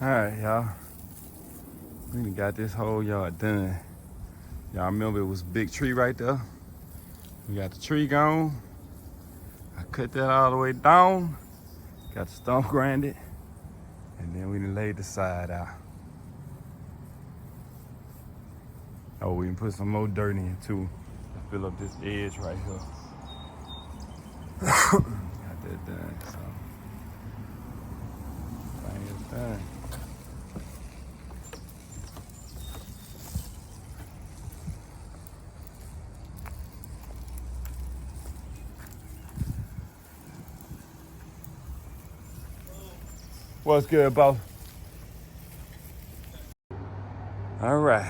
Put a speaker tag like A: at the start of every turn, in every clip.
A: Alright, y'all. We done got this whole yard done. Y'all remember it was a big tree right there? We got the tree gone. I cut that all the way down. Got the stump grinded. And then we done laid the side out. Oh, we can put some more dirt in too. To fill up this edge right here. Got that done, so. Thing is done. What's good, boss? All right,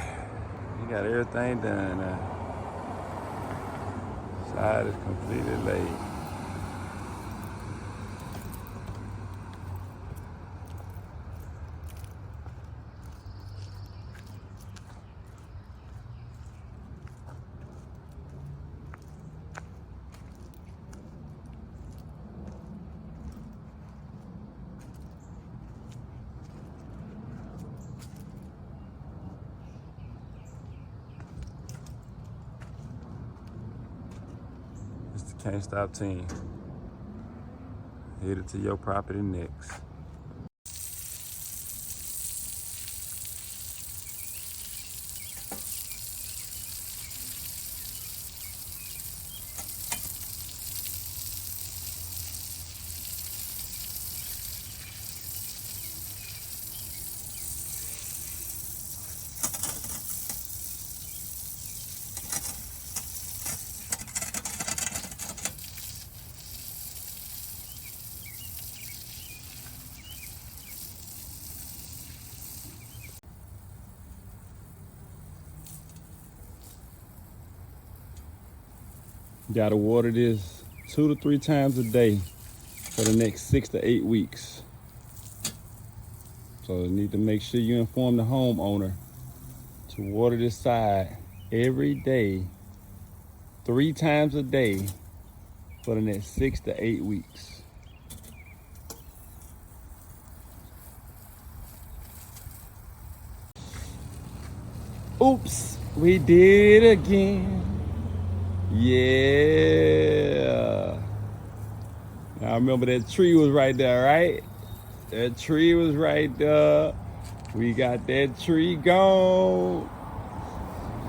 A: we got everything done now. Side is completely laid. It's the Can't Stop team. Headed to your property next. Gotta water this 2 to 3 times a day for the next 6 to 8 weeks. So you need to make sure you inform the homeowner to water this side every day, 3 times a day for the next 6 to 8 weeks. Oops, we did it again. Yeah. I remember that tree was right there, right? That tree was right there. We got that tree gone.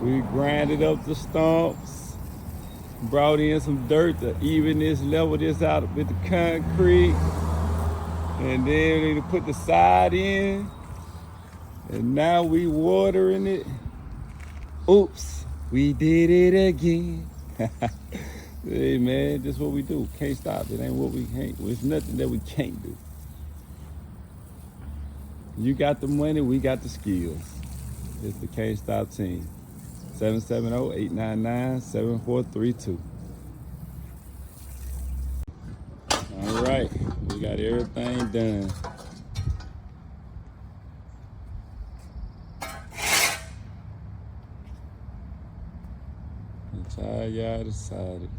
A: We grinded up the stumps, brought in some dirt to even this, level this out with the concrete. And then we put the side in. And now we watering it. Oops, we did it again. Hey man, this is what we do. Can't stop. It ain't what we can't. It's nothing that we can't do. You got the money, we got the skills. It's the Can't Stop team. 770-899-7432. All right, we got everything done. Entire yard decided.